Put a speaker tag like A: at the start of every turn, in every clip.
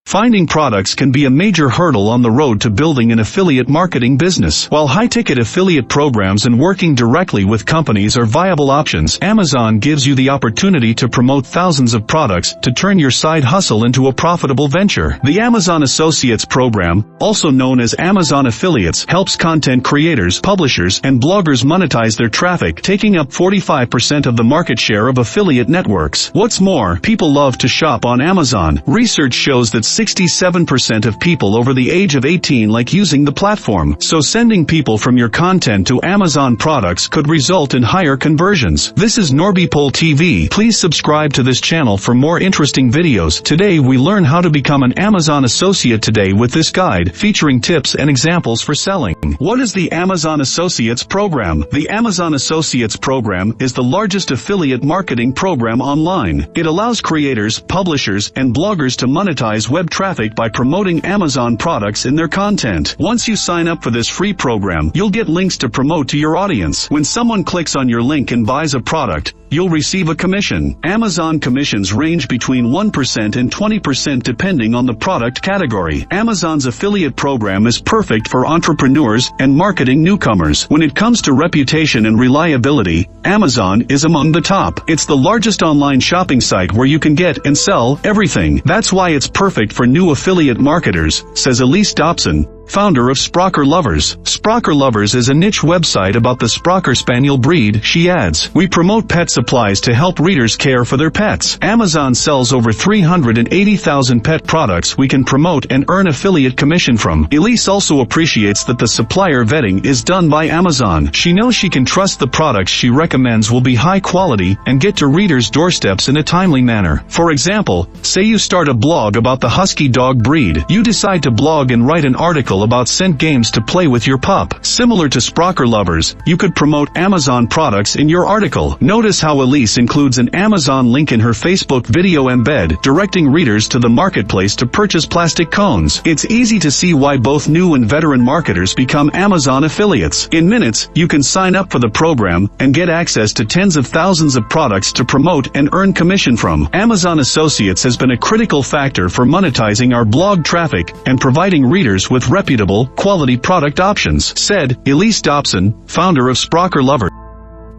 A: Finding products can be a major hurdle on the road to building an affiliate marketing business. While high-ticket affiliate programs and working directly with companies are viable options, Amazon gives you the opportunity to promote thousands of products to turn your side hustle into a profitable venture. The Amazon Associates program, also known as Amazon Affiliates, helps content creators, publishers, and bloggers monetize their traffic, taking up 45% of the market share of affiliate networks. What's more, people love to shop on Amazon. Research shows that 67% of people over the age of 18 like using the platform, so sending people from your content to Amazon products could result in higher conversions. This is NorbyPole TV. Please subscribe to this channel for more interesting videos. Today we learn how to become an Amazon Associate today with this guide, featuring tips and examples for selling. What is the Amazon Associates program? The Amazon Associates program is the largest affiliate marketing program online. It allows creators, publishers, and bloggers to monetize web traffic by promoting Amazon products in their content. Once you sign up for this free program, you'll get links to promote to your audience. When someone clicks on your link and buys a product, you'll receive a commission. Amazon commissions range between 1% and 20% depending on the product category. Amazon's affiliate program is perfect for entrepreneurs and marketing newcomers. When it comes to reputation and reliability, Amazon is among the top. It's the largest online shopping site where you can get and sell everything. That's why it's perfect for new affiliate marketers, says Elise Dobson, founder of Sprocker Lovers. Sprocker Lovers is a niche website about the Sprocker Spaniel breed. She adds, "We promote pet supplies to help readers care for their pets. Amazon sells over 380,000 pet products we can promote and earn affiliate commission from." Elise also appreciates that the supplier vetting is done by Amazon. She knows she can trust the products she recommends will be high quality and get to readers' doorsteps in a timely manner. For example, say you start a blog about the Husky dog breed. You decide to blog and write an article about scent games to play with your pup. Similar to Sprocker Lovers, you could promote Amazon products in your article. Notice how Elise includes an Amazon link in her Facebook video embed, directing readers to the marketplace to purchase plastic cones. It's easy to see why both new and veteran marketers become Amazon affiliates. In minutes, you can sign up for the program and get access to tens of thousands of products to promote and earn commission from. Amazon Associates has been a critical factor for monetizing our blog traffic and providing readers with reputable, quality product options, said Elise Dobson, founder of Sprocker Lovers.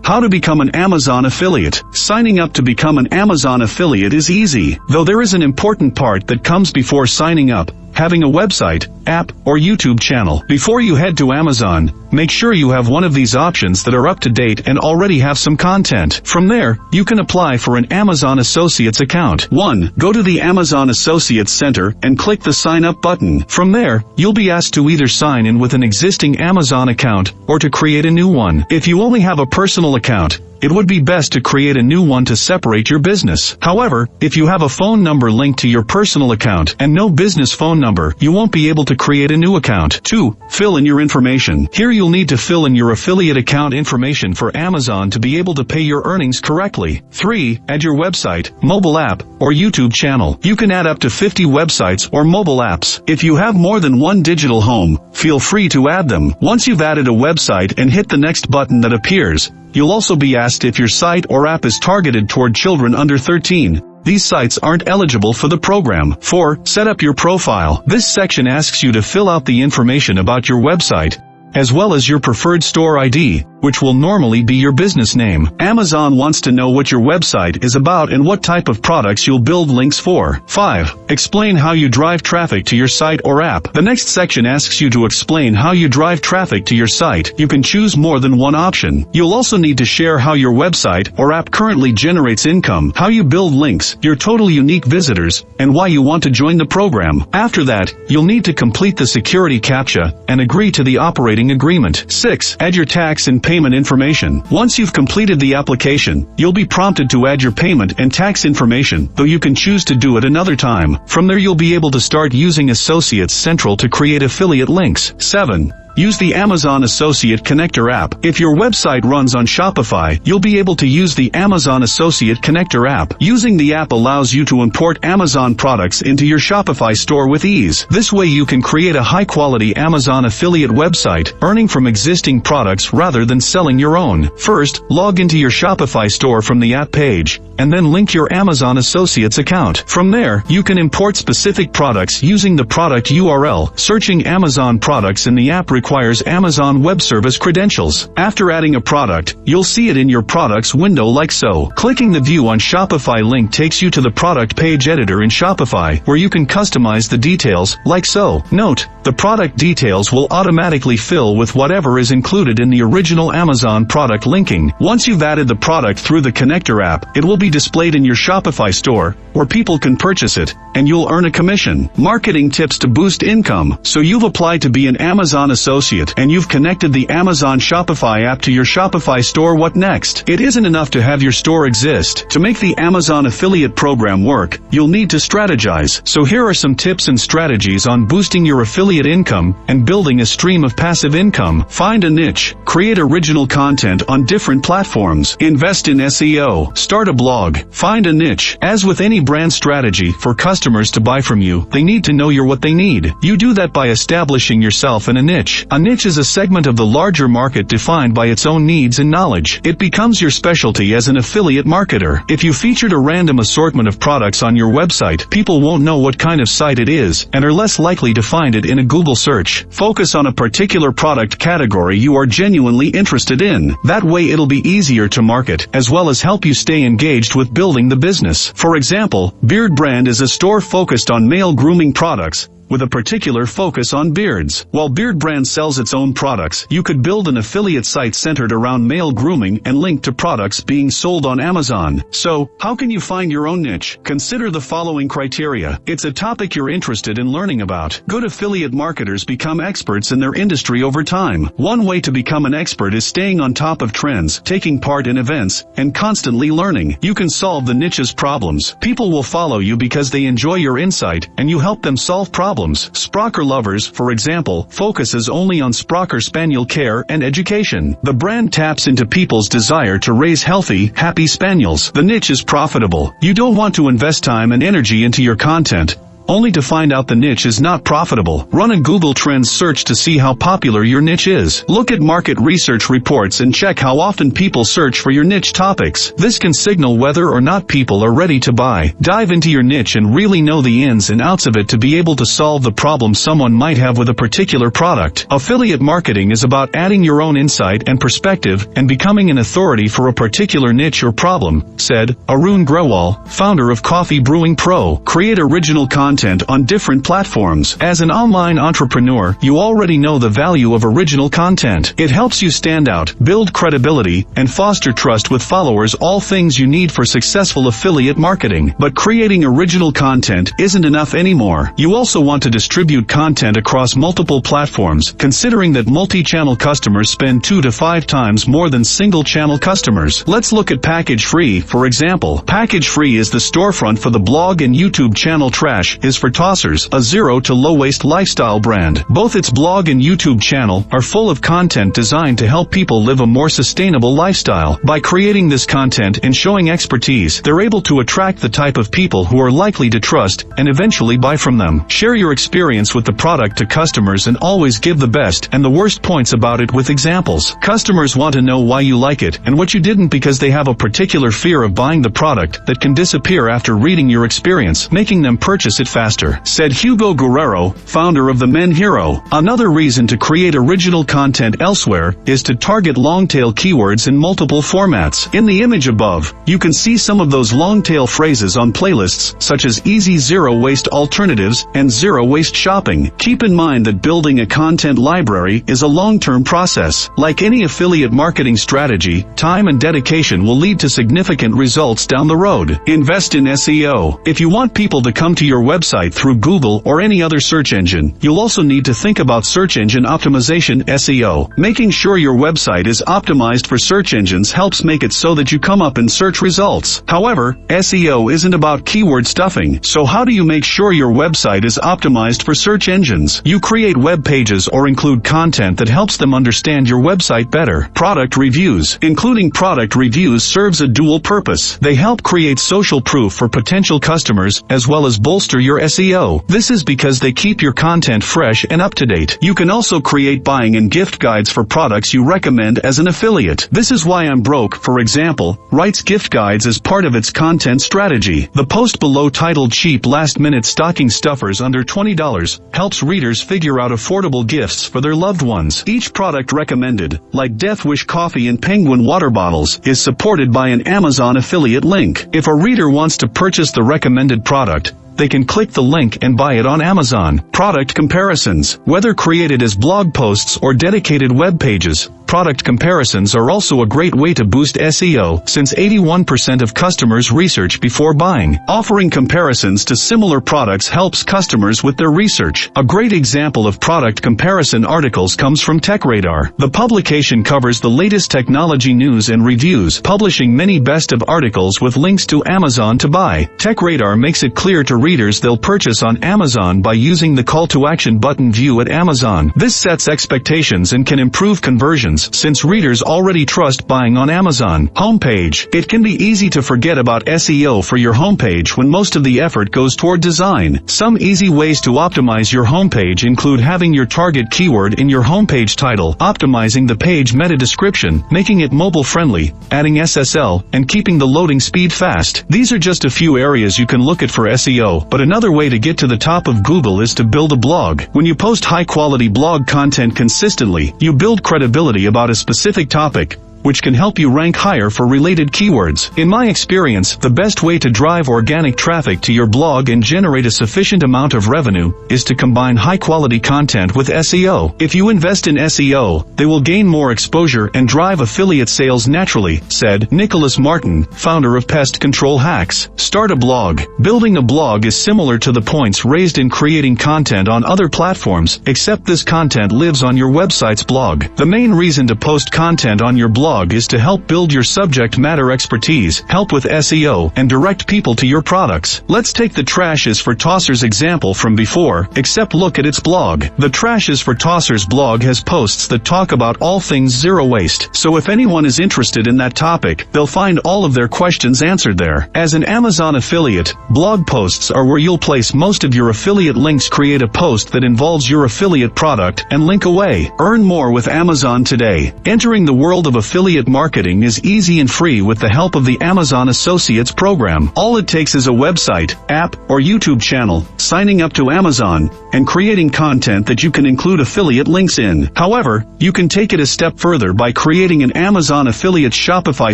A: How to become an Amazon affiliate. Signing up to become an Amazon affiliate is easy, though there is an important part that comes before signing up: having a website, app, or YouTube channel. Before you head to Amazon, make sure you have one of these options that are up to date and already have some content. From there, you can apply for an Amazon Associates account. 1. Go to the Amazon Associates Center and click the Sign Up button. From there, you'll be asked to either sign in with an existing Amazon account or to create a new one. If you only have a personal account, it would be best to create a new one to separate your business. However, if you have a phone number linked to your personal account and no business phone number, you won't be able to create a new account. 2. Fill in your information. Here you'll need to fill in your affiliate account information for Amazon to be able to pay your earnings correctly. 3. Add your website, mobile app, or YouTube channel. You can add up to 50 websites or mobile apps. If you have more than one digital home, feel free to add them. Once you've added a website and hit the next button that appears, you'll also be asked if your site or app is targeted toward children under 13. These sites aren't eligible for the program. 4. Set up your profile. This section asks you to fill out the information about your website, as well as your preferred store ID, which will normally be your business name. Amazon wants to know what your website is about and what type of products you'll build links for. 5. Explain how you drive traffic to your site or app. The next section asks you to explain how you drive traffic to your site. You can choose more than one option. You'll also need to share how your website or app currently generates income, how you build links, your total unique visitors, and why you want to join the program. After that, you'll need to complete the security CAPTCHA and agree to the operating agreement. 6. Add your tax and payment information. Once you've completed the application, you'll be prompted to add your payment and tax information, though you can choose to do it another time. From there you'll be able to start using Associates Central to create affiliate links. 7. Use the Amazon Associate Connector app. If your website runs on Shopify, you'll be able to use the Amazon Associate Connector app. Using the app allows you to import Amazon products into your Shopify store with ease. This way you can create a high-quality Amazon affiliate website, earning from existing products rather than selling your own. First, log into your Shopify store from the app page, and then link your Amazon Associates account. From there, you can import specific products using the product URL. Searching Amazon products in the app requires Amazon Web Service credentials. After adding a product, you'll see it in your products window like so. Clicking the View on Shopify link takes you to the product page editor in Shopify, where you can customize the details, like so. Note, the product details will automatically fill with whatever is included in the original Amazon product linking. Once you've added the product through the Connector app, it will be displayed in your Shopify store, where people can purchase it, and you'll earn a commission. Marketing tips to boost income. So you've applied to be an Amazon associate, and you've connected the Amazon Shopify app to your Shopify store. What next? It isn't enough to have your store exist. To make the Amazon affiliate program work, you'll need to strategize. So here are some tips and strategies on boosting your affiliate income and building a stream of passive income. Find a niche. Create original content on different platforms. Invest in SEO. Start a blog. Find a niche. As with any brand strategy, for customers to buy from you, they need to know you're what they need. You do that by establishing yourself in a niche. A niche is a segment of the larger market defined by its own needs and knowledge. It becomes your specialty as an affiliate marketer. If you featured a random assortment of products on your website, people won't know what kind of site it is, and are less likely to find it in a Google search. Focus on a particular product category you are genuinely interested in. That way it'll be easier to market, as well as help you stay engaged with building the business. For example, Beard Brand is a store focused on male grooming products, with a particular focus on beards. While Beard Brand sells its own products, you could build an affiliate site centered around male grooming and link to products being sold on Amazon. So, how can you find your own niche? Consider the following criteria. It's a topic you're interested in learning about. Good affiliate marketers become experts in their industry over time. One way to become an expert is staying on top of trends, taking part in events, and constantly learning. You can solve the niche's problems. People will follow you because they enjoy your insight, and you help them solve problems. Sprocker Lovers, for example, focuses only on Sprocker Spaniel care and education. The brand taps into people's desire to raise healthy, happy spaniels. The niche is profitable. You don't want to invest time and energy into your content, only to find out the niche is not profitable. Run a Google Trends search to see how popular your niche is. Look at market research reports and check how often people search for your niche topics. This can signal whether or not people are ready to buy. Dive into your niche and really know the ins and outs of it to be able to solve the problem someone might have with a particular product. Affiliate marketing is about adding your own insight and perspective and becoming an authority for a particular niche or problem, said Arun Grewal, founder of Coffee Brewing Pro. Create original content on different platforms. As an online entrepreneur, you already know the value of original content. It helps you stand out, build credibility, and foster trust with followers, all things you need for successful affiliate marketing. But creating original content isn't enough anymore. You also want to distribute content across multiple platforms, considering that multi-channel customers spend 2 to 5 times more than single-channel customers. Let's look at Package Free, for example. Package Free is the storefront for the blog and YouTube channel Trash is for Tossers, a zero to low waste lifestyle brand. Both its blog and YouTube channel are full of content designed to help people live a more sustainable lifestyle. By creating this content and showing expertise, they're able to attract the type of people who are likely to trust and eventually buy from them. Share your experience with the product to customers and always give the best and the worst points about it with examples. Customers want to know why you like it and what you didn't, because they have a particular fear of buying the product that can disappear after reading your experience, making them purchase it faster, said Hugo Guerrero, founder of The Men Hero. Another reason to create original content elsewhere is to target long-tail keywords in multiple formats. In the image above, you can see some of those long-tail phrases on playlists such as easy zero-waste alternatives and zero-waste shopping. Keep in mind that building a content library is a long-term process. Like any affiliate marketing strategy, time and dedication will lead to significant results down the road. Invest in SEO. If you want people to come to your website website through Google or any other search engine. You'll also need to think about search engine optimization (SEO). Making sure your website is optimized for search engines helps make it so that you come up in search results. However, SEO isn't about keyword stuffing, so how do you make sure your website is optimized for search engines? You create web pages or include content that helps them understand your website better. Product reviews. Including product reviews serves a dual purpose. They help create social proof for potential customers, as well as bolster your SEO. This is because they keep your content fresh and up to date. You can also create buying and gift guides for products you recommend as an affiliate. This is why I'm Broke, for example, writes gift guides as part of its content strategy. The post below titled Cheap Last-Minute Stocking Stuffers Under $20 helps readers figure out affordable gifts for their loved ones. Each product recommended, like Death Wish coffee and Penguin water bottles, is supported by an Amazon affiliate link. If a reader wants to purchase the recommended product, they can click the link and buy it on Amazon. Product comparisons. Whether created as blog posts or dedicated web pages, product comparisons are also a great way to boost SEO, since 81% of customers research before buying. Offering comparisons to similar products helps customers with their research. A great example of product comparison articles comes from TechRadar. The publication covers the latest technology news and reviews, publishing many best of articles with links to Amazon to buy. TechRadar makes it clear to readers they'll purchase on Amazon by using the call to action button View at Amazon. This sets expectations and can improve conversions, since readers already trust buying on Amazon. Homepage. It can be easy to forget about SEO for your homepage when most of the effort goes toward design. Some easy ways to optimize your homepage include having your target keyword in your homepage title, optimizing the page meta description, making it mobile friendly, adding SSL, and keeping the loading speed fast. These are just a few areas you can look at for SEO. But another way to get to the top of Google is to build a blog. When you post high-quality blog content consistently, you build credibility about a specific topic, which can help you rank higher for related keywords. In my experience, the best way to drive organic traffic to your blog and generate a sufficient amount of revenue is to combine high-quality content with SEO. If you invest in SEO, they will gain more exposure and drive affiliate sales naturally, said Nicholas Martin, founder of Pest Control Hacks. Start a blog. Building a blog is similar to the points raised in creating content on other platforms, except this content lives on your website's blog. The main reason to post content on your blog is to help build your subject matter expertise, help with SEO, and direct people to your products. Let's take the Trash is for Tossers example from before, except look at its blog. The Trash is for Tossers blog has posts that talk about all things zero waste, so if anyone is interested in that topic, they'll find all of their questions answered there. As an Amazon affiliate, blog posts are where you'll place most of your affiliate links. Create a post that involves your affiliate product and link away. Earn more with Amazon today. Entering the world of affiliate marketing is easy and free with the help of the Amazon Associates program. All it takes is a website, app, or YouTube channel, signing up to Amazon, and creating content that you can include affiliate links in. However, you can take it a step further by creating an Amazon affiliate Shopify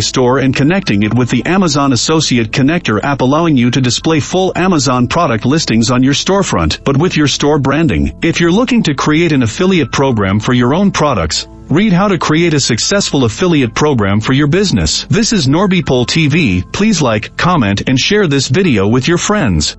A: store and connecting it with the Amazon Associate Connector app, allowing you to display full Amazon product listings on your storefront, but with your store branding. If you're looking to create an affiliate program for your own products, read how to create a successful affiliate program for your business. This is NorbyPole TV. Please like, comment, and share this video with your friends.